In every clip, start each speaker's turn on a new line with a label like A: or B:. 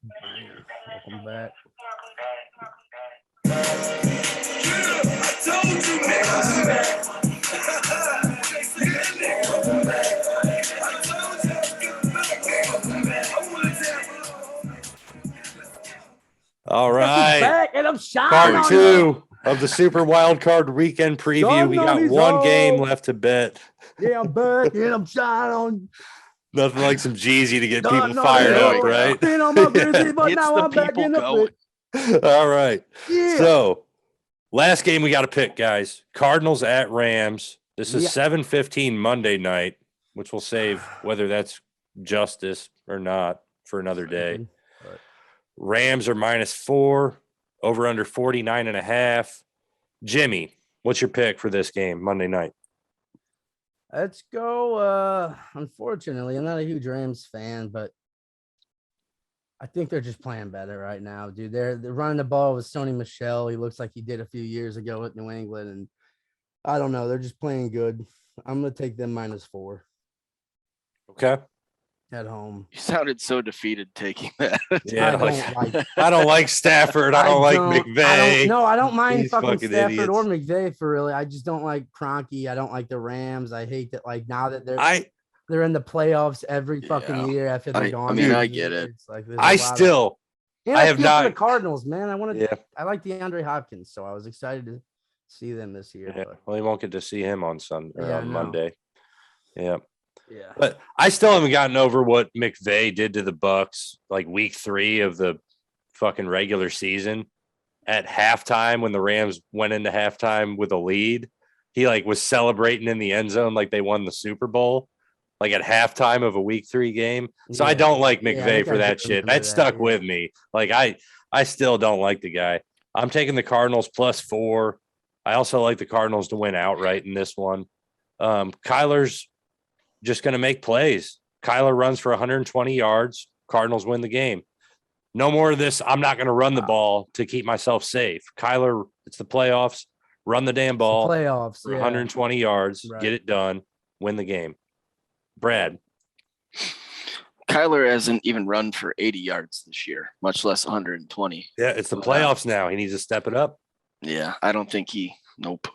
A: Welcome back.
B: I told you,
C: All right.
A: Back and I'm shining
C: Part
A: on
C: 2 of the Super Wildcard weekend preview.
A: Shining
C: We
A: on
C: got
A: these
C: one game
A: hoes.
C: left to bet.
A: Yeah, I'm back and I'm shining on.
C: Nothing like some Jeezy to get
A: No,
C: people
A: no,
C: fired
A: no.
C: up, right?
A: Been on my busy, but
D: Gets
A: now
D: the
A: I'm back
D: people
A: in the
D: going.
A: pit.
C: All right.
A: Yeah.
C: So, last game we got to pick, guys. Cardinals at Rams. This is 7:15 Monday night, which we'll save whether that's justice or not for another day. Rams are -4, over under 49.5. Jimmy, what's your pick for this game Monday night?
A: Let's go. Unfortunately, I'm not a huge Rams fan, but I think they're just playing better right now, dude. They're running the ball with Sony Michel. He looks like he did a few years ago with New England, and I don't know. They're just playing good. I'm gonna take them -4.
C: Okay.
A: At home.
D: You sounded so defeated taking that.
C: Yeah,
A: I
C: don't like Stafford. I don't like McVay.
A: I don't mind
C: These
A: fucking Stafford
C: idiots.
A: or McVay for really. I just don't like Kroenke. I don't like the Rams. I hate that. Like now that they're in the playoffs every fucking year after they're gone.
D: I mean, I get it.
A: It's like
C: I still.
A: I have
C: feel
A: not.
C: for
A: The Cardinals, man. I like DeAndre Hopkins, so I was excited to see them this year.
C: Yeah, well, you won't get to see him on Sunday or on Monday. Yeah.
A: Yeah.
C: But I still haven't gotten over what McVay did to the Bucs like week 3 of the fucking regular season. At halftime, when the Rams went into halftime with a lead, he like was celebrating in the end zone like they won the Super Bowl, like at halftime of a week 3 game. So I don't like McVay for that shit. That stuck with me. Like I still don't like the guy. I'm taking the Cardinals +4. I also like the Cardinals to win outright in this one. Kyler's just going to make plays. Kyler runs for 120 yards. Cardinals win the game. No more of this. I'm not going to run the ball to keep myself safe. Kyler, it's the playoffs. Run the damn ball.
A: Playoffs.
C: For 120 yards. Right. Get it done. Win the game. Brad.
D: Kyler hasn't even run for 80 yards this year, much less 120.
C: Yeah, it's the playoffs now. He needs to step it up.
D: Yeah, I don't think nope.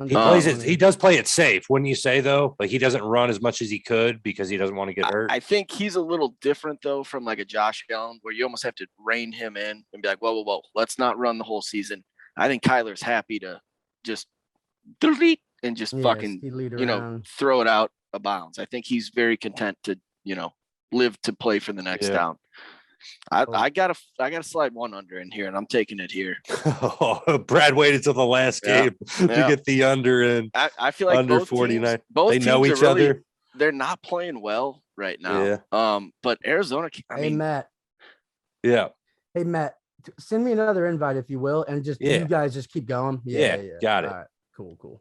C: He plays it. He does play it safe, wouldn't you say? Though, like he doesn't run as much as he could because he doesn't want to get hurt.
D: I think he's a little different though from like a Josh Allen, where you almost have to rein him in and be like, whoa, let's not run the whole season. I think Kyler's happy to just delete and just fucking throw it out of bounds. I think he's very content to live to play for the next down. I gotta slide one under in here, and I'm taking it here.
C: Brad waited till the last game to get the under in.
D: I feel like
C: under
D: both
C: 49.
D: Teams, both
C: they
D: teams
C: know each other.
D: They're not playing well right now. Yeah. But Arizona.
A: Hey Matt.
C: Yeah.
A: Hey Matt, send me another invite if you will, and just you guys just keep going. Yeah.
C: Got it.
A: All right. Cool.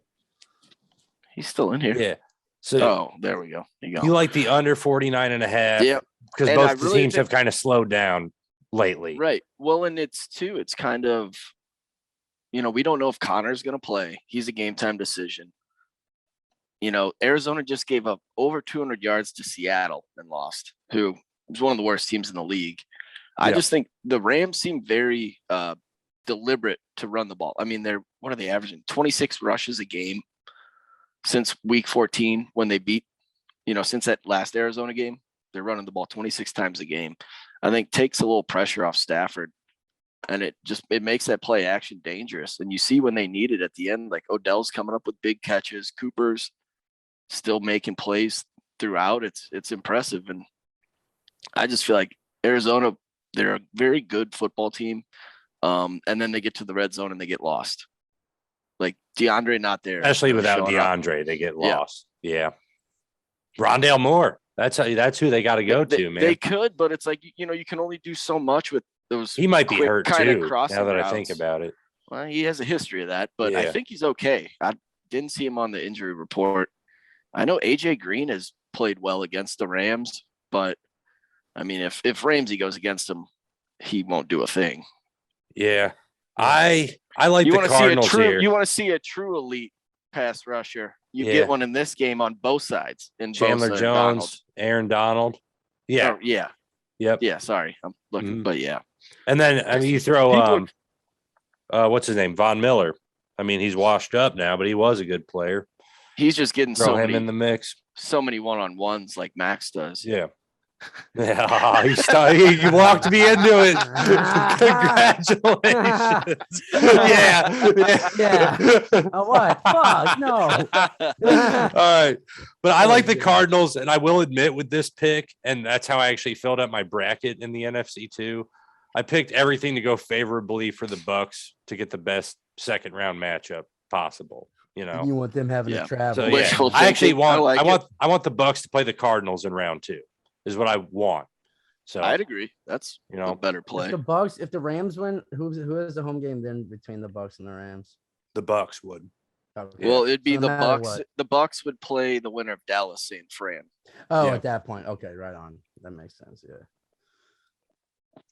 D: He's still in here.
C: Yeah. So
D: there we go.
C: You like the under 49.5?
D: Yep.
C: Because both the teams have kind of slowed down lately.
D: Right. Well, and it's kind of, we don't know if Connor's going to play. He's a game time decision. Arizona just gave up over 200 yards to Seattle and lost, who is one of the worst teams in the league. I just think the Rams seem very deliberate to run the ball. I mean, what are they averaging? 26 rushes a game since week 14 when they beat, since that last Arizona game. They're running the ball 26 times a game. I think takes a little pressure off Stafford, and it makes that play action dangerous. And you see when they need it at the end, like Odell's coming up with big catches, Cooper's still making plays throughout. It's impressive. And I just feel like Arizona, they're a very good football team. And then they get to the red zone and they get lost. Like DeAndre not there.
C: Especially without DeAndre, they get lost. Yeah. Rondale Moore. That's who they got to go to, man.
D: They could, but it's like, you can only do so much with those.
C: He might be hurt too, now that
D: routes.
C: I think about it.
D: Well, he has a history of that, but I think he's okay. I didn't see him on the injury report. I know AJ Green has played well against the Rams, but I mean, if Ramsey goes against him, he won't do a thing.
C: Yeah. I like the Cardinals here.
D: You want to see a true elite pass rusher. You get one in this game on both sides. In
C: Chandler
D: Bosa
C: Jones, Aaron Donald. Yeah.
D: Yeah.
C: Yep.
D: Yeah, sorry. I'm looking,
C: Mhm.
D: but yeah.
C: And then I mean, you throw
D: People-
C: what's his name, Von Miller. I mean, he's washed up now, but he was a good player.
D: He's just getting
C: Throw
D: so
C: him in
D: many
C: the mix.
D: one-on-ones like Max does.
C: Yeah. Yeah, he walked me into it. Congratulations. Yeah.
A: Oh, what? Fuck, no.
C: All right. But I
A: Oh,
C: like the
A: goodness.
C: Cardinals, and I will admit with this pick, and that's how I actually filled up my bracket in the NFC too. I picked everything to go favorably for the Bucks to get the best second round matchup possible. You know.
A: You want them having
D: Yeah.
A: to travel.
C: So
D: Wishful
C: I actually
D: thinking. I
C: want the Bucks to play the Cardinals in round 2 is what I want. So
D: I'd agree. That's
C: you know,
D: a better
A: If
D: play.
A: if the Rams win, who has the home game then between the Bucks and the Rams?
C: the Bucks would.
A: Okay.
D: Well, it'd be
A: So
D: the
A: no matter
D: Bucks.
A: what.
D: The Bucks would play the winner of Dallas San Fran.
A: Oh,
C: Yeah.
A: at that point. Okay, right on. That makes sense. Yeah.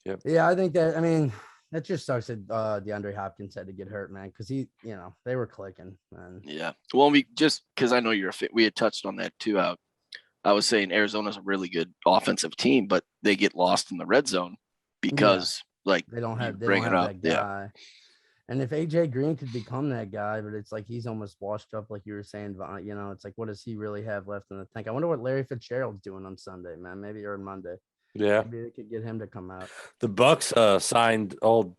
C: Yep.
A: Yeah, I think that. I mean, that just sucks that DeAndre Hopkins had to get hurt, man, because they were clicking, man.
D: Yeah. Well, we just because I know you're a fit. We had touched on that too. I was saying Arizona's a really good offensive team, but they get lost in the red zone because like
A: They don't have
D: bring it up.
A: that guy. And if AJ Green could become that guy, but it's like he's almost washed up, like you were saying, it's like what does he really have left in the tank? I wonder what Larry Fitzgerald's doing on Sunday, man. Maybe or Monday.
C: Yeah.
A: Maybe they could get him to come out.
C: The Bucks signed old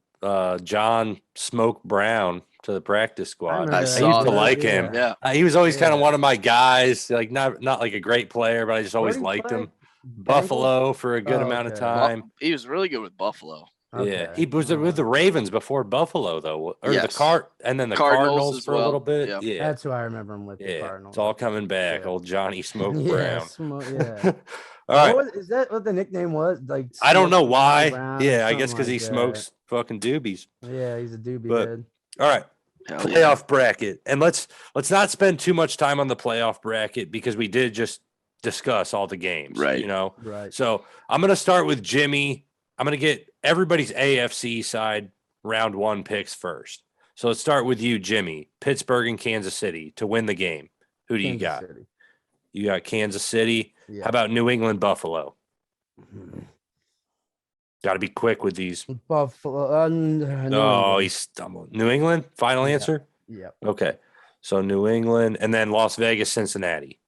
C: John Smoke Brown to the practice squad.
A: remember
C: I
A: that.
C: used
D: saw
C: to
D: that,
C: like
A: yeah.
C: him.
D: Yeah.
C: He was always kind of
A: Yeah.
C: one of my guys, like not like a great player, but I just always
A: Where'd he
C: liked
A: play?
C: him. Buffalo for a good
A: Oh,
C: amount of
A: okay.
C: time.
D: He was really good with Buffalo.
C: Yeah,
A: Okay.
C: he was with the Ravens before Buffalo though, or
D: Yes.
C: and then the
D: Cardinals
C: Cardinals
D: as
C: for a little
D: well.
C: bit.
D: Yep.
C: Yeah,
A: That's who I remember him with. The
C: yeah,
A: Cardinals.
C: it's all coming back.
A: Yeah.
C: Old Johnny Smoke
A: Yeah,
C: Brown.
A: yeah.
C: All right,
A: Is that what the nickname was? Like
C: I don't know
A: Smoky
C: why.
A: Brown or
C: Yeah, I guess
A: something
C: because he
A: like that.
C: smokes fucking doobies.
A: Yeah, he's a doobie
C: But-
A: dude.
C: All right.
D: Hell yeah.
C: Playoff bracket, and let's not spend too much time on the playoff bracket because we did just discuss all the games,
D: Right.
A: Right.
C: So I'm going to start with Jimmy. I'm going to get everybody's AFC side round 1 picks first. So let's start with you, Jimmy. Pittsburgh and Kansas City to win the game. Who do you
A: Kansas
C: got?
A: City.
C: You got Kansas City.
A: Yeah.
C: How about New England, Buffalo?
A: Mhm.
C: Got to be quick with these.
A: Buffalo? New
C: Oh,
A: England.
C: he's stumbled. New England. Final
A: Yeah.
C: answer.
A: Yep.
C: Okay. So New England, and then Las Vegas, Cincinnati.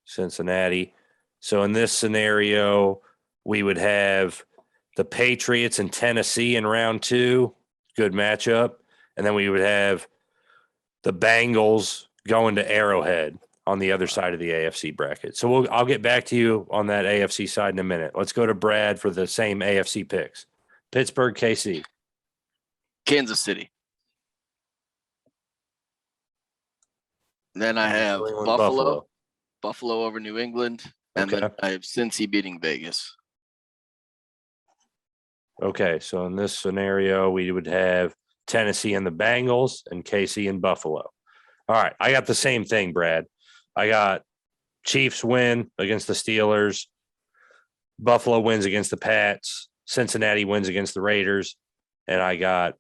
C: Cincinnati. So in this scenario, we would have the Patriots and Tennessee in round 2. Good matchup. And then we would have the Bengals going to Arrowhead on the other side of the AFC bracket. So I'll get back to you on that AFC side in a minute. Let's go to Brad for the same AFC picks. Pittsburgh, KC.
D: Kansas City. Then I have
C: New England,
D: Buffalo over New England, and then
C: Okay.
D: I have Cincy beating Vegas.
C: Okay, so in this scenario, we would have Tennessee and the Bengals and KC and Buffalo. All right, I got the same thing, Brad. I got Chiefs win against the Steelers. Buffalo wins against the Pats. Cincinnati wins against the Raiders. And I got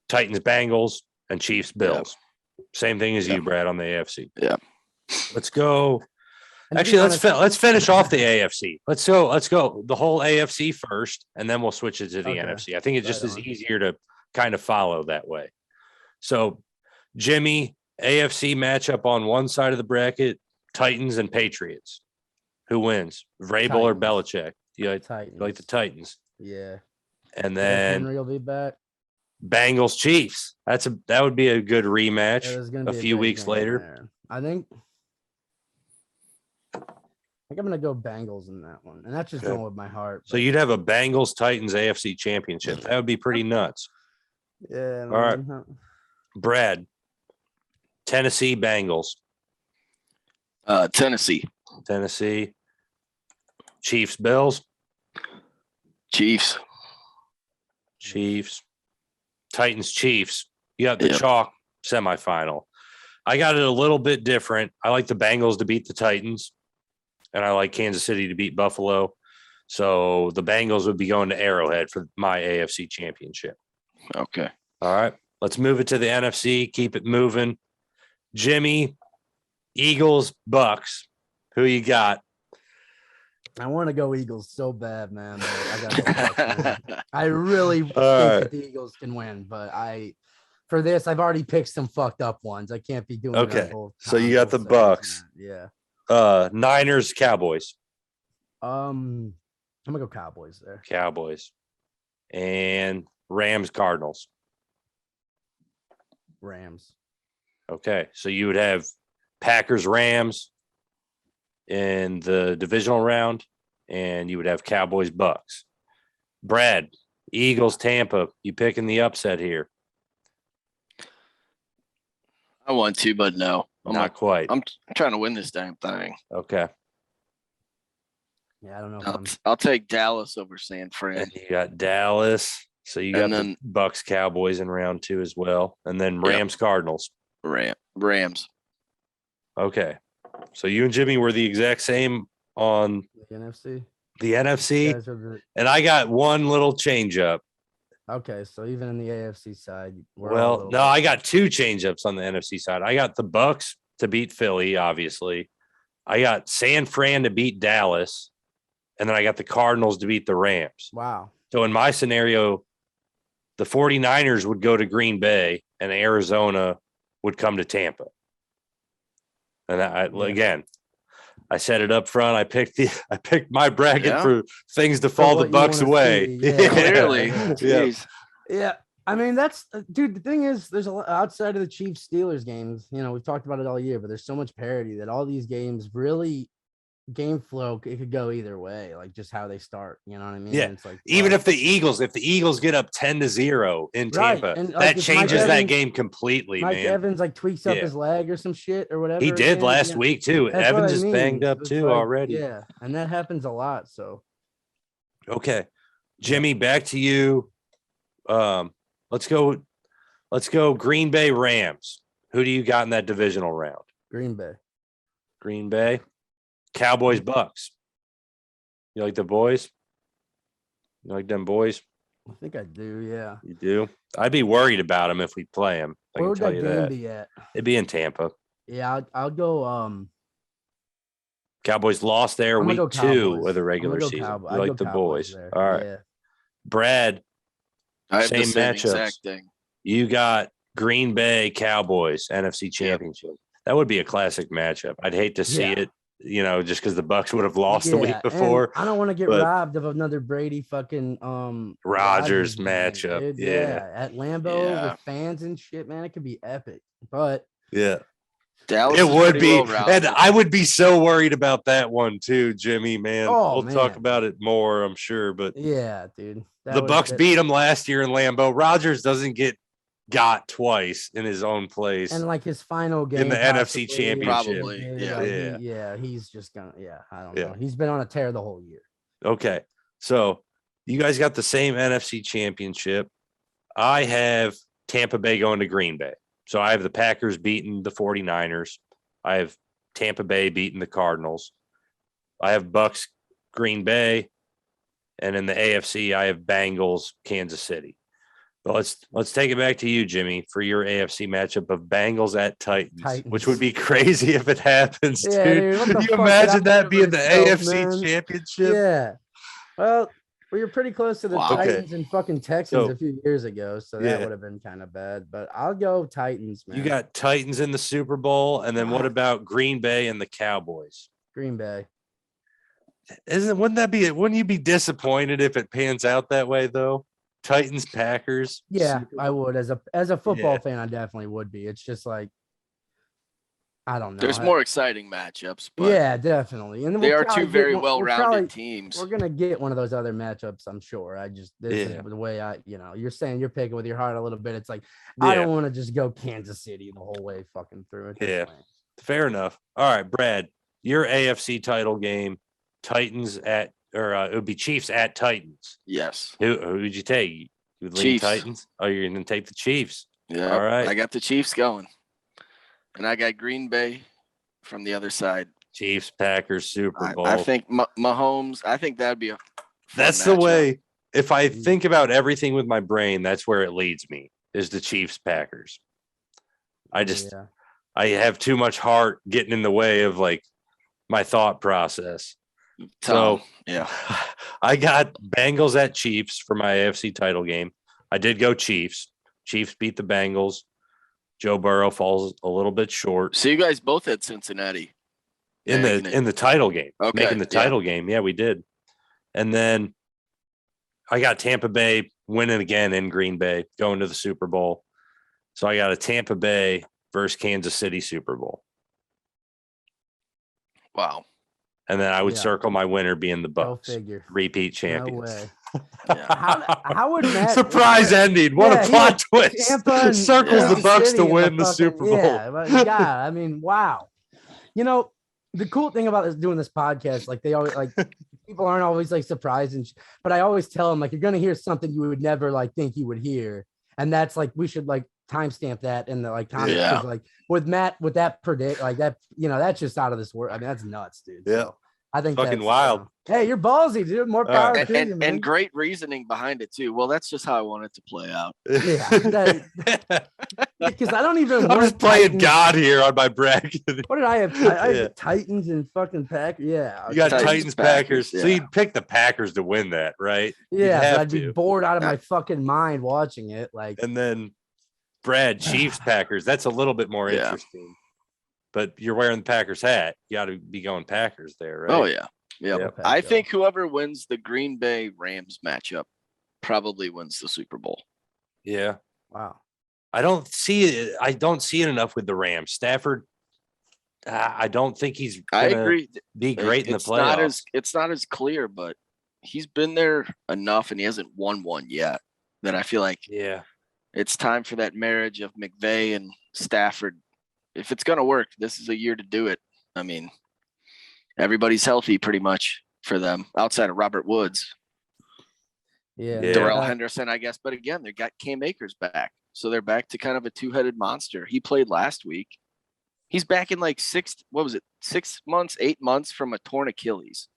C: Titans, Bengals, and Chiefs, Bills. Same thing as you, Brad, on the AFC.
D: Yeah.
C: Let's go.
A: And to be
C: Actually,
A: honest-
C: let's finish off the AFC. Let's go the whole AFC first, and then we'll switch it to the
A: Okay.
C: NFC. I think it just
A: Right
C: is
A: on.
C: easier to kind of follow that way. So, Jimmy, AFC matchup on one side of the bracket, Titans and Patriots. Who wins? Vrabel or
A: Titans.
C: Belichick? You
A: Titans.
C: like the Titans.
A: Yeah.
C: And
A: Derrick
C: then
A: Henry will be back.
C: Bengals Chiefs. That would be a good
A: Yeah,
C: rematch
A: there's gonna
C: a
A: be
C: few
A: big
C: weeks
A: game
C: later.
A: there. I think I'm gonna go Bengals in that one, and that's just
C: Okay.
A: going with my heart.
C: So you'd have a Bengals Titans AFC championship. That would be pretty nuts.
A: yeah.
C: All right.
A: man.
C: Brad, Tennessee Bengals,
D: Tennessee.
C: Tennessee, Chiefs Bills,
D: Chiefs.
C: Chiefs, Titans Chiefs. You got the
D: Yep.
C: chalk semifinal. I got it a little bit different. I like the Bengals to beat the Titans, and I like Kansas City to beat Buffalo. So the Bengals would be going to Arrowhead for my AFC championship.
D: Okay.
C: All right. Let's move it to the NFC. Keep it moving. Jimmy, Eagles, Bucks. Who you got?
A: I want to go Eagles so bad, man. But I got to go. I really think
C: right.
A: that the Eagles can win, but for this, I've already picked some fucked up ones. I can't be doing it on
C: Okay.
A: both.
C: So you
A: on
C: got
A: both
C: the
A: sides,
C: Bucks.
A: man. Yeah.
C: Niners, Cowboys.
A: I'm gonna go Cowboys there.
C: Cowboys. And Rams, Cardinals.
A: Rams.
C: Okay. So you would have Packers, Rams in the divisional round, and you would have Cowboys, Bucks. Brad, Eagles, Tampa. You picking the upset here?
D: I want to, but no.
C: Not quite.
D: I'm trying to win this damn thing.
C: Okay.
A: Yeah, I don't know. If
D: I'll take Dallas over San Fran.
C: And you got Dallas. So you got the Bucks, Cowboys in round 2 as well. And then Rams, Cardinals.
D: Rams.
C: Okay. So you and Jimmy were the exact same on
A: the NFC.
C: The NFC.
A: The...
C: And I got one little change up.
A: Okay. So even in the AFC side.
C: Well, no, I got 2 change ups on the NFC side. I got the Bucks to beat Philly, obviously. I got San Fran to beat Dallas. And then I got the Cardinals to beat the Rams.
A: Wow.
C: So in my scenario, the 49ers would go to Green Bay and Arizona would come to Tampa. And again, I set it up front. I picked my bracket for things to fall the Bucks away.
A: Yeah.
D: Clearly.
A: Yeah. I mean, that's dude. The thing is, there's a lot outside of the Chiefs Steelers games. You know, we've talked about it all year, but there's so much parity that all these games really game flow. It could go either way, like just how they start. You know what I mean?
C: Yeah.
A: It's like
C: even if the Eagles get up 10-0 in Tampa,
A: and,
C: that changes that game completely.
A: Mike
C: man.
A: Evans like tweaks up his leg or some shit or whatever.
C: He did last week too.
A: That's
C: Evans is banged up too already.
A: Yeah, and that happens a lot. So
C: okay, Jimmy, back to you. Let's go Green Bay Rams. Who do you got in that divisional round?
A: Green Bay.
C: Cowboys, Bucks. You like the boys? You like them boys?
A: I think I do, yeah.
C: You do? I'd be worried about them if we play them.
A: Where would that game be at?
C: It'd be in Tampa.
A: Yeah, I'll go.
C: Cowboys lost there week 2 of the regular season. You like the boys?
A: There.
C: All right.
A: Yeah.
C: Brad,
D: I have
C: same
D: the same
C: matchups.
D: exact thing.
C: You got Green Bay Cowboys NFC Championship. That would be a classic matchup. I'd hate to see it. You know, just because the Bucks would have lost the week before.
A: I don't want to get robbed of another Brady fucking
C: Rodgers matchup.
A: Dude. Yeah, at Lambeau with fans and shit, man. It could be epic. But
D: Dallas
C: it would be, and I would be so worried about that one too, Jimmy. Man, we'll talk about it more, I'm sure. But
A: yeah, dude,
C: the Bucks beat him last year in Lambeau. Rodgers doesn't got twice in his own place,
A: and like his final game
C: in the NFC Championship.
D: Probably,
A: he's just gonna. Yeah, I don't know. He's been on a tear the whole year.
C: Okay, so you guys got the same NFC Championship. I have Tampa Bay going to Green Bay. So I have the Packers beating the 49ers. I have Tampa Bay beating the Cardinals. I have Bucks, Green Bay. And in the AFC, I have Bengals, Kansas City. But let's take it back to you, Jimmy, for your AFC matchup of Bengals at Titans. Which would be crazy if it happens, dude. Can you imagine that being the AFC Championship?
A: Yeah. Well, we were pretty close to the Titans and fucking Texans a few years ago, so that would have been kind of bad. But I'll go Titans, man.
C: You got Titans in the Super Bowl, and then what about Green Bay and the Cowboys?
A: Green Bay.
C: Wouldn't you be disappointed if it pans out that way though? Titans, Packers.
A: Yeah, I would. As a football fan, I definitely would be. It's just like, I don't know.
D: There's more exciting matchups. But
A: yeah, definitely. And
D: they are two very well-rounded teams.
A: We're gonna get one of those other matchups, I'm sure. This is the way you're saying you're picking with your heart a little bit. It's like I don't want to just go Kansas City the whole way fucking through it.
C: Yeah, fair enough. All right, Brad, your AFC title game, Titans it would be Chiefs at Titans.
D: Yes.
C: Who would you take? You would lean Titans? Oh, you're gonna take the Chiefs.
D: Yeah.
C: All right.
D: I got the Chiefs going. And I got Green Bay from the other side.
C: Chiefs, Packers, Super Bowl.
D: I think Mahomes, I think that'd be
C: that's the way. If I think about everything with my brain, that's where it leads me, is the Chiefs, Packers. I have too much heart getting in the way of like my thought process. So
D: yeah,
C: I got Bengals at Chiefs for my AFC title game. I did go Chiefs. Chiefs beat the Bengals. Joe Burrow falls a little bit short
D: so you guys both had Cincinnati
C: in the title game.
D: Okay,
C: Making the title game. Yeah, we did. And then I got Tampa Bay winning again in Green Bay, going to the Super Bowl. So I got a Tampa Bay versus Kansas City Super Bowl.
D: Wow.
C: And then I would
A: Yeah.
C: circle my winner being the
A: Go
C: Bucs,
A: figure.
C: repeat
A: No
C: champions.
A: way.
D: Yeah.
A: How would Matt
C: Surprise ending. What
A: Yeah,
C: a
A: he
C: plot twist.
A: Tampa and
C: Circles the
A: Kansas
C: Bucks
A: City
C: to
A: in
C: win the
A: fucking-
C: Super Bowl.
A: Yeah, but yeah, I mean, wow. You know, the cool thing about this, doing this podcast, like they always like people aren't always like surprised, but I always tell them like you're gonna hear something you would never like think you would hear, and that's like we should like timestamp that in the like comments.
D: Yeah.
A: 'cause, like with Matt with that predict like that, you know, that's just out of this world. I mean, that's nuts, dude.
C: Yeah.
A: So I think
C: Fucking
A: that's,
C: wild.
A: Hey, you're ballsy, dude. More
C: All
A: power
C: right.
A: to you, man.
D: And great reasoning behind it too. Well, that's just how I want it to play out.
A: Yeah, because I don't even.
C: I'm
A: want
C: just playing
A: Titans-
C: God here on my bracket.
A: What did I have? I
C: Yeah.
A: had Titans and fucking Packers. Yeah,
C: You got
D: Titans,
C: Titans, Packers.
D: Packers,
C: So
D: yeah.
C: you'd pick the Packers to win that, right? You'd
A: yeah.
C: have
A: But I'd be
C: to.
A: bored out of my fucking mind watching it. Like,
C: And then Brad, Chiefs, Packers. That's a little bit more
D: Yeah.
C: interesting. But you're wearing the Packers hat. You got to be going Packers there, right?
D: Oh yeah. Yeah.
C: Yep.
D: I think whoever wins the Green Bay Rams matchup probably wins the Super Bowl.
C: Yeah.
A: wow.
C: I don't see it. I don't see it enough with the Rams. Stafford, I don't think he's
D: I
C: gonna
D: agree.
C: be great in the
D: It's not
C: playoffs.
D: it's not as clear, but he's been there enough and he hasn't won one yet that I feel like
C: Yeah.
D: it's time for that marriage of McVay and Stafford. If it's gonna work, this is a year to do it. I mean, everybody's healthy pretty much for them outside of Robert Woods.
A: Yeah.
C: Yeah.
D: Darrell Henderson, I guess. But again, they got Cam Akers back. So they're back to kind of a two-headed monster. He played last week. He's back in like 6 months, 8 months from a torn Achilles.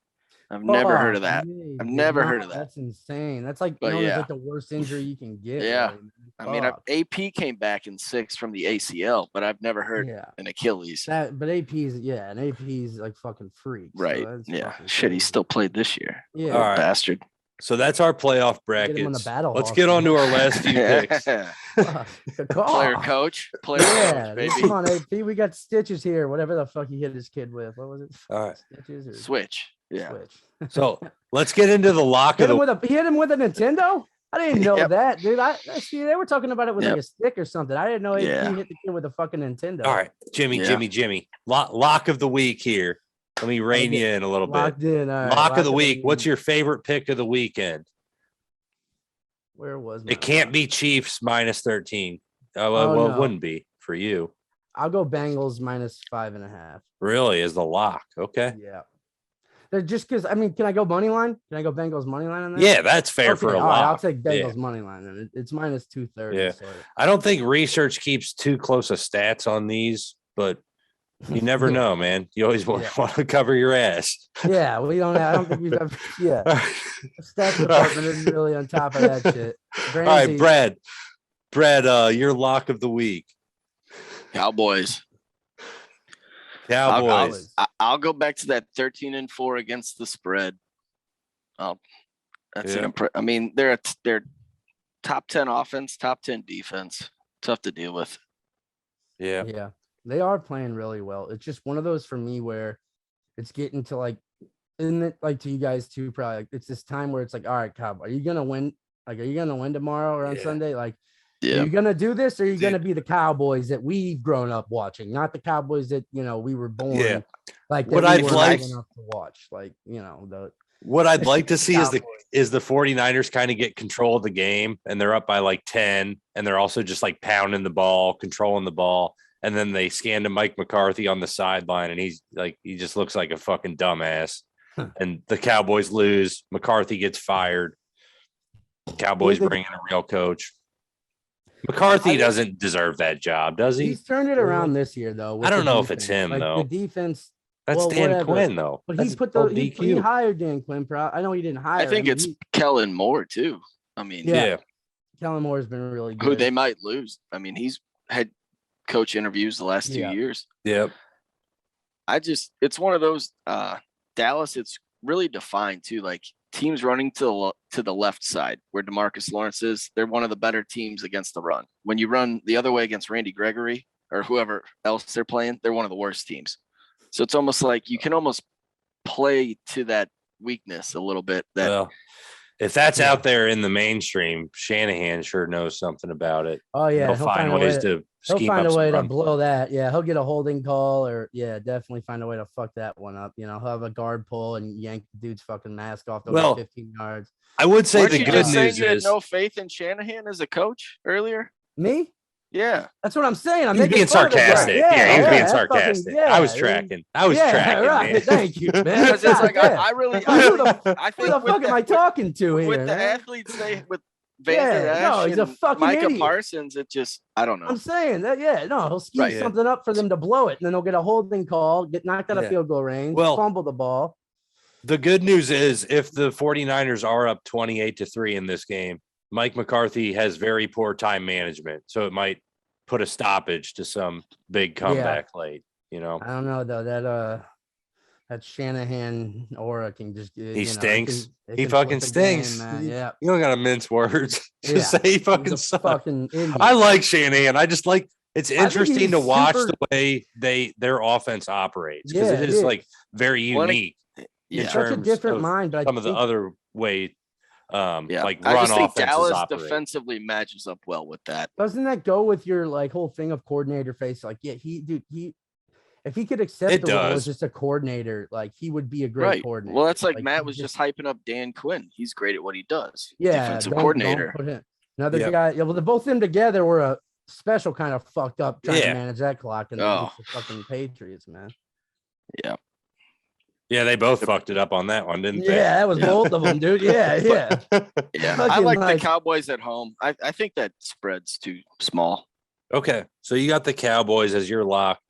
D: I've never heard of that. I've never heard of that.
A: That's insane. That's like
D: But
A: known as
D: yeah.
A: like the worst injury you can get.
D: Yeah.
A: really, man.
D: I mean,
A: Fuck.
D: AP came back in 6 from the ACL, but I've never heard
A: Yeah.
D: an Achilles.
A: But AP's and AP's like fucking freak. so
D: Right.
A: that's
D: Yeah.
A: fucking
D: Shit, he
A: crazy.
D: still played this year.
A: Yeah.
C: All right.
D: Bastard.
C: So that's our playoff
A: Get him on the
C: brackets.
A: battle
C: Let's
A: hawk,
C: get on
A: man.
C: to our last few picks.
A: Fuck. Good call.
D: Player coach. Player
A: Yeah,
D: coach, baby.
A: come on, AP. We got stitches here. Whatever the fuck he hit his kid with. What was it?
C: All right.
A: Stitches or
D: Switch. Yeah.
A: switch?
C: So let's get into the lock of
A: Hit him
C: the
A: with he hit him with a Nintendo. I didn't know
D: Yep.
A: that, dude. I see they were talking about it with like
D: Yep.
A: a stick or something. I didn't know AP
D: Yeah.
A: hit the kid with a fucking Nintendo.
C: All right, Jimmy. Lock of the week here. Let me rein you in a little bit.
A: Locked in. All right,
C: Lock of the week.
A: in.
C: What's your favorite pick of the weekend?
A: Where was
C: It can't be Chiefs minus 13.
A: Oh,
C: Well, it
A: no.
C: wouldn't be for you.
A: I'll go Bengals minus 5.5.
C: Really, is the lock. Okay.
A: Yeah. They're just because can I go money line? Can I go Bengals money line on that?
C: Yeah, that's fair for a
A: all right, I'll
C: lock.
A: take
C: Yeah.
A: Bengals money line. And it's minus 230.
C: Yeah.
A: So
C: I don't think research keeps too close of stats on these, but you never know, man. You always want to cover your ass.
A: yeah, we don't. I don't think we've ever. Yeah,
C: All
A: the stats department isn't really on top of that shit.
C: right,
A: Ramsey-
C: Brad, your lock of the week.
D: Cowboys.
C: Cowboys.
D: I'll go back to that 13-4 against the spread. That's
C: Yeah.
D: I mean, they're top 10 offense, top 10 defense. Tough to deal with.
C: Yeah.
A: Yeah, they are playing really well. It's just one of those for me where it's getting to like, isn't it like to you guys too? Probably like, it's this time where it's like, all right, Cobb, are you gonna win? Like, are you gonna win tomorrow or on
C: Yeah.
A: Sunday? Like, are
D: Yeah.
A: you gonna do this, or are you
C: Dude.
A: gonna be the Cowboys that we've grown up watching, not the Cowboys that we were born
C: Yeah.
A: like
C: What
A: that we
C: I'd
A: were
C: like-
A: old enough to watch, like the
C: What I'd like to see is
A: Cowboys.
C: the 49ers kind of get control of the game and they're up by like 10 and they're also just like pounding the ball, controlling the ball. And then they scan to Mike McCarthy on the sideline and he just looks like a fucking dumbass. And the Cowboys lose. McCarthy gets fired. Cowboys
A: think-
C: bring in a real coach. McCarthy doesn't deserve that job, does he?
A: He's turned it around this year though. with
C: I don't
A: the
C: know if it's
A: defense.
C: him,
A: Like,
C: though.
A: The defense.
C: That's
A: well,
C: Dan
A: whatever.
C: Quinn, though.
A: But
C: That's
A: he's put
C: old
A: he
C: DQ.
A: hired Dan Quinn. I know he didn't hire.
D: I think
A: him.
D: it's Kellen Moore too. I mean,
A: Yeah. Kellen Moore's been really good.
D: who they might lose. I mean, he's had coach interviews the last 2
A: Yeah.
D: years.
C: Yep.
D: It's one of those Dallas. It's really defined too. Like teams running to the left side where DeMarcus Lawrence is, they're one of the better teams against the run. When you run the other way against Randy Gregory or whoever else they're playing, they're one of the worst teams. So it's almost like you can almost play to that weakness a little bit. That
C: Well, if that's out there in the mainstream, Shanahan sure knows something about it.
A: Oh yeah,
C: He'll find ways to
A: he'll
C: scheme
A: find
C: up
A: a way
C: some
A: to
C: run
A: blow
C: plays.
A: that. Yeah, he'll get a holding call, or definitely find a way to fuck that one up. He'll have a guard pull and yank the dude's fucking mask off. They'll
C: Well,
A: get 15 yards.
C: I would say
D: weren't
C: the
D: you
C: good
D: just saying
C: news
D: you had
C: is
D: no faith in Shanahan as a coach earlier?
A: Me?
D: Yeah.
A: That's what I'm saying. I'm
C: he was
A: making
C: being
A: fun of the guy.
C: sarcastic. Yeah, he was being
A: that's fucking-
C: sarcastic. I was tracking. I was tracking,
A: right.
C: man.
A: Thank you, man.
D: Because it's like
A: Yeah.
D: I really
A: Who the
D: I
A: Who
D: think
A: the fuck am I talking to here,
D: with the
A: man?
D: athletes they with Van Der
A: Yeah, no,
D: Esch
A: he's a
D: and
A: fucking
D: Micah
A: idiot.
D: Parsons, it just I don't know.
A: I'm saying that, he'll scheme
C: Right.
A: something up for them to blow it, and then they'll get a holding call, get knocked out of
C: Yeah.
A: field goal range,
C: Well,
A: fumble the ball.
C: The good news is if the 49ers are up 28-3 in this game, Mike McCarthy has very poor time management. So it might put a stoppage to some big comeback late,
A: I don't know though. That Shanahan aura can just
C: He stinks.
A: it
C: He
A: can
C: fucking
A: flip the game,
C: stinks.
A: man. Yeah.
C: You don't got to mince words. Just
A: Yeah.
C: say he fucking
A: He's a
C: sucks.
A: fucking idiot.
C: I like Shanahan. I just like it's
A: think
C: interesting
A: he's
C: to watch
A: super-
C: the way their offense operates because
A: Yeah,
C: it
A: it
C: is
A: is.
C: like very
D: Well,
C: unique in
D: yeah.
A: Such a
C: terms
A: different
C: of
A: mind, but I
C: some of the
A: think
C: other way like
D: I
C: run
D: just think
C: offenses
D: Dallas
C: operate.
D: defensively matches up well with that.
A: doesn't that go with your like whole thing of coordinator face? Like, yeah, if he could accept
C: It
A: the role
C: does.
A: as just a coordinator, like he would be a great
D: Right.
A: coordinator.
D: Well, that's like
A: he
D: Matt was just hyping up Dan Quinn. He's great at what he does. Defensive
A: don't
D: coordinator.
A: put him. Another
C: Yep.
A: guy. Yeah, well, both them together were a special kind of fucked up trying to
C: Yeah.
A: manage that clock and
D: Oh.
A: the fucking Patriots, man.
D: Yeah.
C: Yeah, they both fucked it up on that one, didn't they?
A: Yeah, that was
D: Yeah.
A: both of them, dude. Yeah.
D: Yeah. I
A: Fucking
D: like
A: like-
D: the Cowboys at home. I think that spread's too small.
C: Okay, so you got the Cowboys as your lock.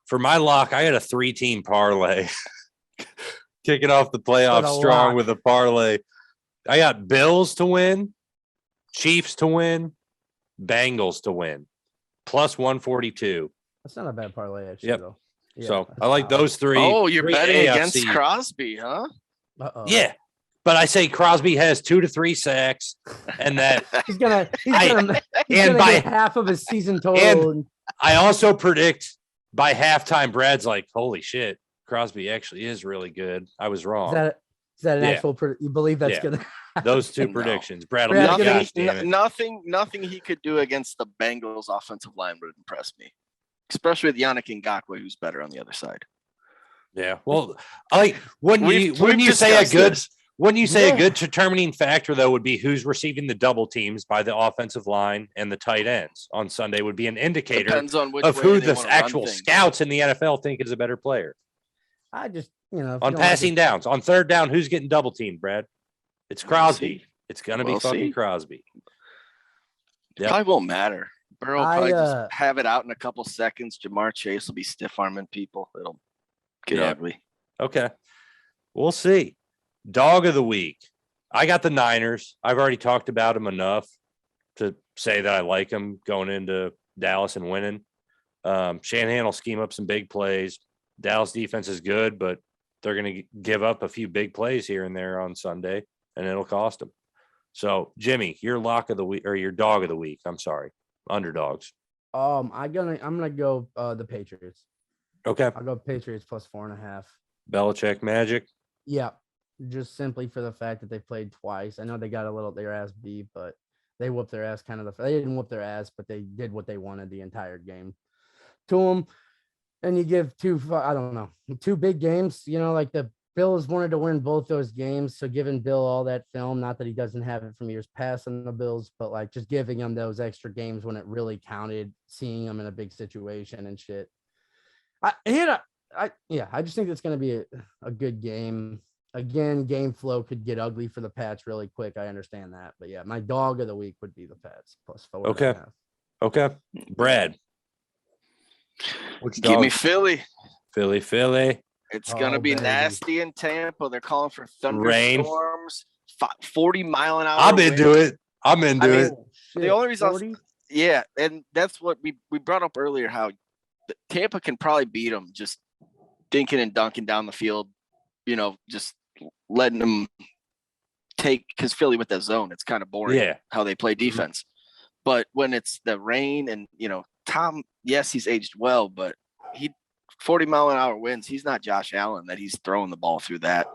C: For my lock, I got a 3-team parlay. Kicking off the playoffs
A: What a
C: strong
A: lock.
C: with a parlay. I got Bills to win, Chiefs to win, Bengals to win, plus 142.
A: That's not a bad parlay, actually.
C: Yep.
A: Though. Yeah,
C: So
A: that's
C: I like
A: solid.
C: those three.
D: Oh, you're
C: three
D: betting against
C: AFC.
D: Crosby, huh?
A: Uh-oh.
C: Yeah, but I say Crosby has 2 to 3 sacks, and that
A: He's gonna
C: I-
A: gonna
C: and by-
A: get half of his season total. And
C: I also predict by halftime, Brad's like, "Holy shit, Crosby actually is really good." I was wrong.
A: is that an
C: Yeah.
A: actual? You believe that's
C: Yeah.
A: gonna?
C: Those two
D: No.
C: predictions, Brad.
A: Brad,
C: Will be,
A: gonna-
C: gosh damn it.
D: Nothing he could do against the Bengals offensive line would impress me, especially with Yannick Ngakoue, who's better on the other side.
C: Yeah. Well, I like when you
D: We've
C: say a
D: discussed
C: good
D: this.
C: when you say
A: Yeah.
C: a good determining factor though would be who's receiving the double teams by the offensive line and the tight ends on Sunday would be an indicator
D: Depends on which
C: of
D: way
C: who
D: they
C: the
D: wanna run
C: actual
D: things.
C: scouts in the NFL think is a better player
A: I just if you
C: on
A: don't like
C: passing
A: it-
C: downs on third down. Who's getting double teamed, Brad? It's Crosby.
D: see.
C: It's gonna be
D: We'll
C: fucking
D: see.
C: Crosby. Yep.
D: Probably won't matter. Burrow will
A: I,
D: probably
A: uh,
D: just have it out in a couple seconds. Jamar Chase will be stiff arming people. It'll get
C: Yeah.
D: ugly.
C: Okay. We'll see. Dog of the week. I got the Niners. I've already talked about them enough to say that I like them going into Dallas and winning. Shanahan will scheme up some big plays. Dallas defense is good, but they're going to give up a few big plays here and there on Sunday, and it'll cost them. So, Jimmy, your lock of the week or your dog of the week. I'm sorry, underdogs.
A: I'm gonna go the Patriots.
C: Okay.
A: I'll go Patriots plus 4.5.
C: Belichick Magic.
A: Yeah, just simply for the fact that they played twice. I know they got their ass beat, but they whooped their ass they didn't whoop their ass, but they did what they wanted the entire game to them. And you give two big games, like the Bills wanted to win both those games. So giving Bill all that film, not that he doesn't have it from years past on the Bills, but like just giving him those extra games when it really counted, seeing him in a big situation and shit. I just think it's going to be a good game. Again, game flow could get ugly for the Pats really quick. I understand that. But yeah, my dog of the week would be the Pats plus 4.5.
C: Okay. Okay. Brad. Which
D: Give me
C: dog?
D: Philly.
C: Philly.
D: It's
A: Oh,
D: gonna be
A: baby.
D: nasty in Tampa. They're calling for
C: Rain.
D: thunderstorms, 40-mile-an-hour.
C: I'm into
D: wind.
C: it. I'm into
D: mean,
C: it.
A: Oh,
D: The
A: shit,
D: only reason I was-
A: 40?
D: Yeah, and that's what we brought up earlier. How Tampa can probably beat them just dinking and dunking down the field. Just letting them take, because Philly with that zone, it's kind of boring how they play defense. But when it's the rain and, Tom, yes, he's aged well, but 40-mile-an-hour winds. He's not Josh Allen that he's throwing the ball through that.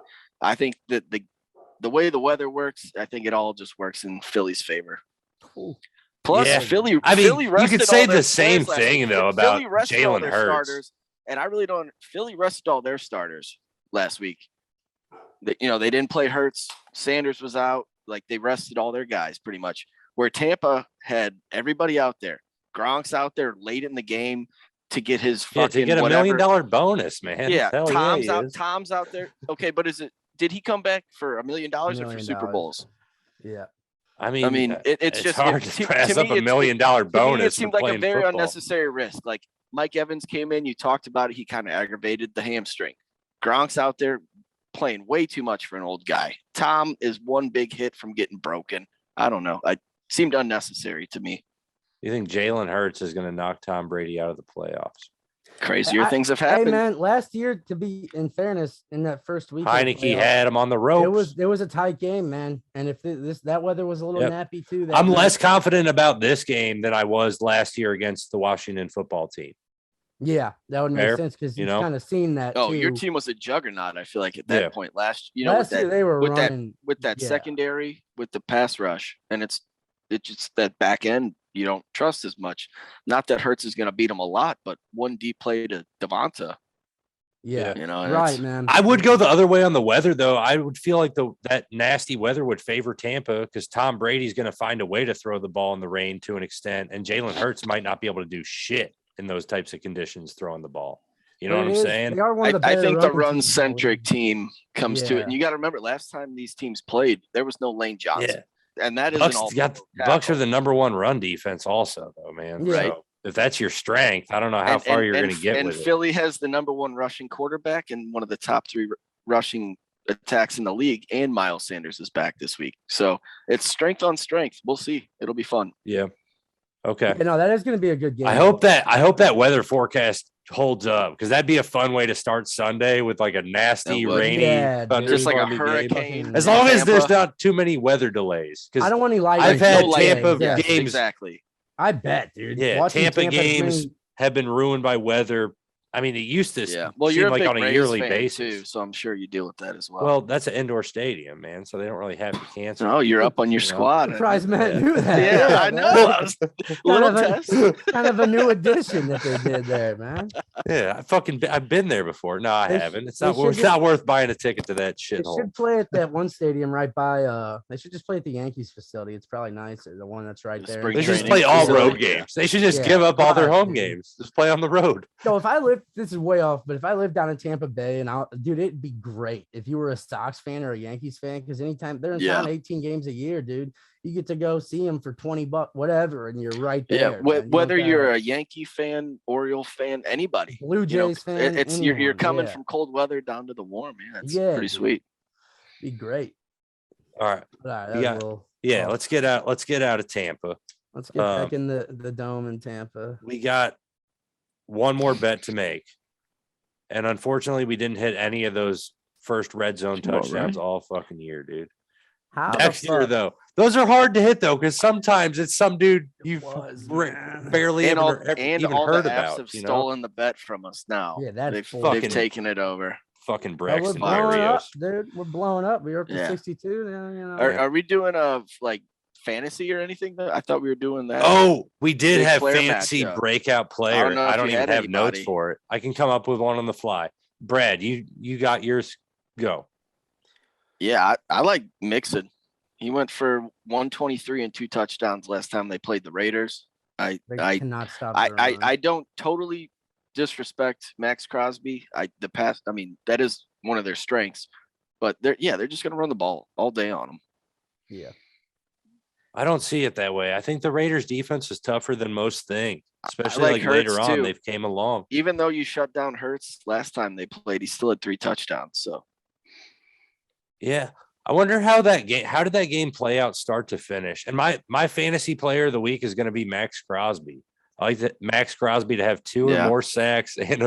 D: I think that the way the weather works, I think it all just works in Philly's favor.
A: Cool.
D: Plus, Philly.
C: I mean,
D: Philly
C: you could say the same thing though about Jalen Hurts.
D: Starters, and I really don't. Philly rested all their starters last week. They didn't play Hurts. Sanders was out. Like, they rested all their guys pretty much. Where Tampa had everybody out there. Gronk's out there late in the game to get his fucking
C: to get a $1 million bonus, man.
D: Yeah,
C: Hell
D: Tom's
C: yeah,
D: out. Tom's out there. Okay, but did he come back for $1 million or for Super Bowls?
A: Yeah.
C: I mean,
D: it's just
C: hard to pass up $1 million bonus.
D: It seemed like a very unnecessary risk. Like, Mike Evans came in, you talked about it. He kind of aggravated the hamstring. Gronk's out there playing way too much for an old guy. Tom is one big hit from getting broken. I don't know. It seemed unnecessary to me.
C: You think Jalen Hurts is going to knock Tom Brady out of the playoffs?
D: Crazier things have happened.
A: Hey man, last year, to be in fairness, in that first week,
C: Heineke had him on the ropes.
A: It was a tight game, man. And if that weather was a little nappy too,
C: I'm less confident about this game than I was last year against the Washington football team.
A: Yeah, that would make sense because you've kind of seen that.
D: Oh,
A: too.
D: Your team was a juggernaut. I feel like at that point last
A: year they were running
D: with that secondary with the pass rush, and it's just that back end you don't trust as much. Not that Hurts is going to beat him a lot, but one deep play to Devonta.
A: Yeah, right, man.
C: I would go the other way on the weather, though. I would feel like that nasty weather would favor Tampa because Tom Brady's going to find a way to throw the ball in the rain to an extent, and Jalen Hurts might not be able to do shit in those types of conditions throwing the ball. You know what I'm saying?
D: I think the run-centric team comes to it. And you got to remember, last time these teams played, there was no Lane Johnson. And that isn't all.
C: Bucks are the number one run defense also, though, man.
D: Right.
C: So if that's your strength, I don't know how far you're going to get with it.
D: And Philly has the number one rushing quarterback and one of the top 3 rushing attacks in the league, and Miles Sanders is back this week. So it's strength on strength. We'll see. It'll be fun.
C: Yeah. Okay.
A: No, that is going to be a good game.
C: I hope that weather forecast holds up because that'd be a fun way to start Sunday with like a nasty, rainy,
D: just like a hurricane.
C: Game. As long as there's not too many weather delays.
A: I don't want any light.
C: I've had Tampa games.
D: Exactly.
A: I bet, dude.
C: Yeah, Tampa games have been ruined by weather. I mean, it used to seem like on a yearly basis
D: too, so I'm sure you deal with that as well.
C: Well, that's an indoor stadium, man, so they don't really have to cancel.
D: No, you're up on your squad.
A: Surprised Matt knew that.
D: Yeah, I know. Little test.
A: Kind of a new addition that they did there, man.
C: Yeah, I've been there before. No, I haven't. It's not worth buying a ticket to that shit.
A: They should play at that one stadium right by. They should just play at the Yankees facility. It's probably nicer, the one that's right there.
C: They should just play all road games. They should just give up all their home games. Just play on the road.
A: So if I this is way off, but if I lived down in Tampa Bay, dude, it'd be great if you were a Sox fan or a Yankees fan, because anytime they're in town 18 games a year, dude, you get to go see them for $20, whatever, and you're right there.
D: Yeah, whether you're a Yankee fan, Oriole fan, anybody,
A: Blue Jays fan,
D: it's you're coming from cold weather down to the warm. It's pretty sweet.
A: Be great.
C: All right, let's get out of Tampa.
A: Let's get back in the dome in Tampa.
C: We got one more bet to make. And unfortunately, we didn't hit any of those first red zone touchdowns all fucking year, dude. Next year, though, those are hard to hit, though, because sometimes it's some dude you've barely even heard about.
D: Have stolen the bet from us now.
A: Yeah,
D: they've taken it over.
C: Fucking Braxton
A: Berrios, dude. We're blowing up. We're up to 62 now.
D: Are we doing a fantasy or anything? I thought we were doing that.
C: Oh, we did have fantasy breakout player. I don't even have notes for it. I can come up with one on the fly. Brad, you got yours. Go.
D: Yeah, I like Mixon. He went for 123 and 2 touchdowns last time they played the Raiders.
A: I cannot stop.
D: I don't totally disrespect Max Crosby. That is one of their strengths. But they're just gonna run the ball all day on them.
A: Yeah.
C: I don't see it that way. I think the Raiders defense is tougher than most think, especially later on they've came along.
D: Even though you shut down Hurts last time they played, he still had 3 touchdowns. So
C: yeah, I wonder how did that game play out start to finish? And my fantasy player of the week is going to be Max Crosby. I like Max Crosby to have 2 or more sacks and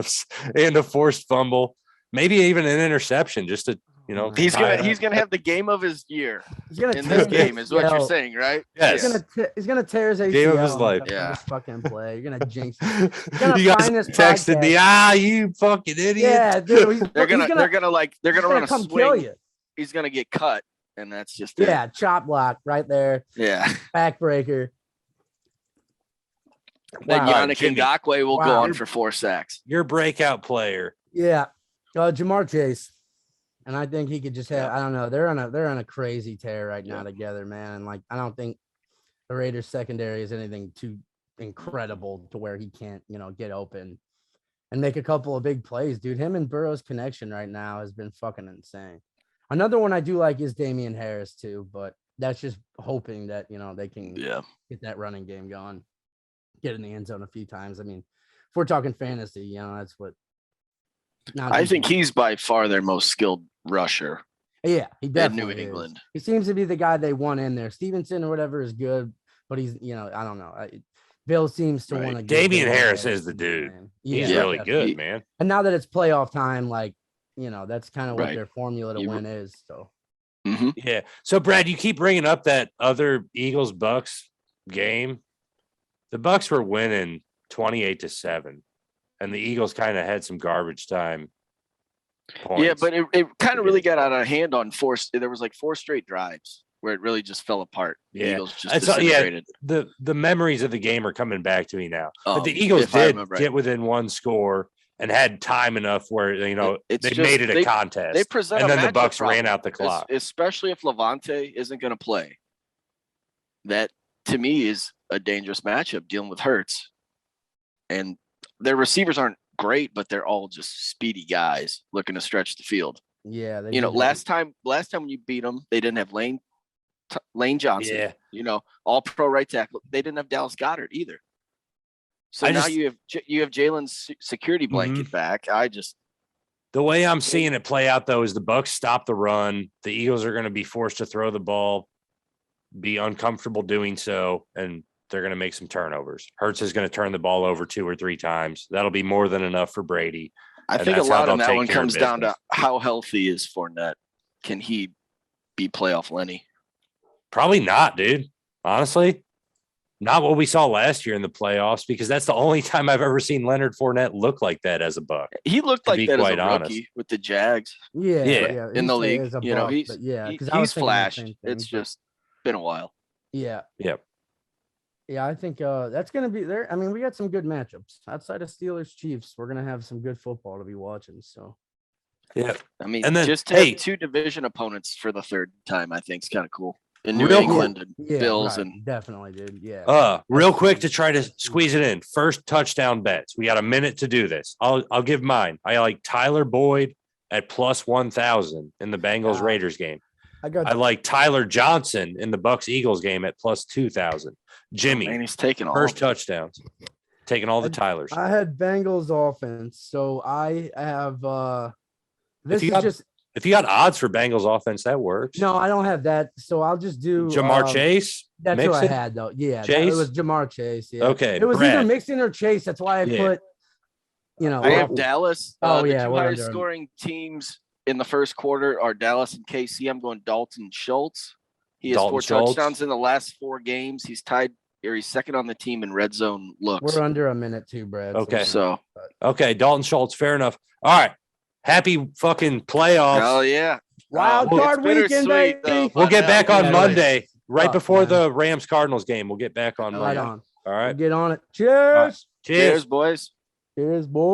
C: a forced fumble, maybe even an interception, just to You know,
D: He's
C: tie
D: gonna
C: it.
D: have the game of his year
A: He's gonna
D: in
A: tear
D: this
A: his
D: game, is what you're
A: ACL.
D: saying, right?
C: Yes.
A: He's gonna tear his ACL.
C: Game of his
A: on
C: life.
A: the
D: Yeah.
A: first fucking play. You're gonna jinx it. gonna
C: You guys
A: find this
C: texted me.
A: podcast.
C: You fucking idiot.
A: Yeah, dude.
D: They're
A: he's
D: gonna run a
A: come
D: swing.
A: kill you.
D: He's gonna get cut, and that's just it.
A: Yeah, chop block right there.
D: Yeah.
A: Backbreaker.
D: Then
A: Wow.
D: Yannick
C: Jimmy.
D: Ngakwe will go
A: Wow.
D: on for 4 sacks.
C: Your breakout player.
A: Yeah. Jamar Chase. And I think he could just have,
D: Yeah.
A: I don't know. They're on a crazy tear right now together, man. And like, I don't think the Raiders secondary is anything too incredible to where he can't, get open and make a couple of big plays, dude. Him and Burrow's connection right now has been fucking insane. Another one I do like is Damian Harris too, but that's just hoping that, they can get that running game going, get in the end zone a few times. I mean, if we're talking fantasy, that's what.
D: I think he's by far their most skilled rusher
A: Yeah, he
D: in
A: definitely
D: New
A: is.
D: England.
A: He seems to be the guy they want in there. Stevenson or whatever is good, but he's, I don't know. Bill seems to
D: Right.
A: want to.
C: Damian Harris is the dude. He's really good,
D: He-
C: man.
A: And now that it's playoff time, like, that's kind of what
D: Right.
A: their formula to
D: You-
A: win is. So
D: Mhm.
C: Yeah. So Brad, you keep bringing up that other Eagles Bucks game. The Bucks were winning 28-7, and the Eagles kind of had some garbage time points.
D: Yeah, but it kind of really got out of hand on there was like 4 straight drives where it really just fell apart. The
C: Yeah.
D: Eagles just
C: It's, yeah,
D: disintegrated.
C: the memories of the game are coming back to me now. But the
D: Um,
C: Eagles
D: if I
C: did
D: remember right.
C: get within one score and had time enough where
D: It's
C: they
D: just-
C: made it a
D: they
C: contest.
D: present
C: And
D: a
C: then the
D: matchup
C: Bucks ran
D: problem,
C: out the clock.
D: especially if Levante isn't going to play. That to me is a dangerous matchup dealing with Hurts, and their receivers aren't great, but they're all just speedy guys looking to stretch the field.
A: yeah, they
D: Last time when you beat them, they didn't have Lane Johnson.
C: Yeah.
D: All pro right tackle. They didn't have Dallas Goedert either. So
C: I
D: now
C: just-
D: you have Jalen's security blanket back.
C: The way I'm seeing it play out, though, is the Bucks stop the run. The Eagles are going to be forced to throw the ball, be uncomfortable doing so, and they're going to make some turnovers. Hurts is going to turn the ball over 2 or 3 times. That'll be more than enough for Brady.
D: I
C: And
D: think a
C: that's how
D: lot
C: they'll
D: of that
C: take
D: one
C: care of
D: comes down to
C: business.
D: how healthy is Fournette. Can he be playoff Lenny?
C: Probably not, dude. Honestly, not what we saw last year in the playoffs, because that's the only time I've ever seen Leonard Fournette look like that as a Buck.
D: He looked
C: To
D: like
C: be
D: that as
C: quite
D: a
C: honest.
D: rookie with the Jags
A: Yeah,
C: Yeah.
D: in the league.
A: As a
D: You know,
A: buck,
D: he's
A: but yeah,
D: he-
A: 'cause I was
D: he's
A: thinking the
D: flashed.
A: same thing,
D: It's
A: but
D: just been a while.
A: yeah.
C: Yep.
A: Yeah, I think that's gonna be there. I mean, we got some good matchups outside of Steelers Chiefs. We're gonna have some good football to be watching. So
C: Yeah.
D: I mean,
C: And then,
D: just to
C: hey-
D: have 2 division opponents for the 3rd time, I think is kind of cool. In New
C: Real
D: England and
A: yeah,
D: Bills
A: right,
D: and
A: definitely, dude. Yeah.
C: Real quick to try to squeeze it in. First touchdown bets. We got a minute to do this. I'll give mine. I like Tyler Boyd at plus 1,000 in the Bengals
A: Wow.
C: Raiders game.
A: I got
C: I like Tyler Johnson in the Bucks Eagles game at plus 2,000. Jimmy,
D: man, he's taking all
C: first
D: of them.
C: touchdowns. Taking all the Tylers.
A: I had Bengals offense, so I have this
C: you
A: is
C: got-
A: just
C: If you got odds for Bengals offense, that works.
A: no, I don't have that. So I'll just do
C: Jamar Chase.
A: That's who I
C: Mixon?
A: had though. Yeah, it
C: Chase?
A: was Jamar Chase. Yeah.
C: Okay,
A: It was either
C: Brad.
A: Mixon or Chase. That's why I
C: Yeah.
A: put,
D: I have
A: off-
D: Dallas.
A: Oh,
D: The
A: yeah,
D: 2
A: we're
D: highest
A: under 'em.
D: scoring teams in the first quarter are Dallas and KC. I'm going Dalton Schultz. He has
C: Dalton
D: 4
C: Schultz.
D: touchdowns in the last 4 games. He's second on the team in red zone looks.
A: we're under a minute too, Brad.
C: Okay.
D: So,
C: Okay, Dalton Schultz. Fair enough. All right. Happy fucking playoffs.
D: oh yeah.
A: Wild
D: Oh,
A: card
D: it's
A: weekend,
D: bittersweet, though.
A: baby.
C: We'll get back on
A: Yeah,
C: Monday, right
A: Fuck,
C: before
A: man.
C: the Rams Cardinals game. We'll get back on
A: Right
C: Monday.
A: on.
C: All right.
A: Get on it. Cheers.
C: Cheers.
D: Cheers, boys.
A: Cheers, boy.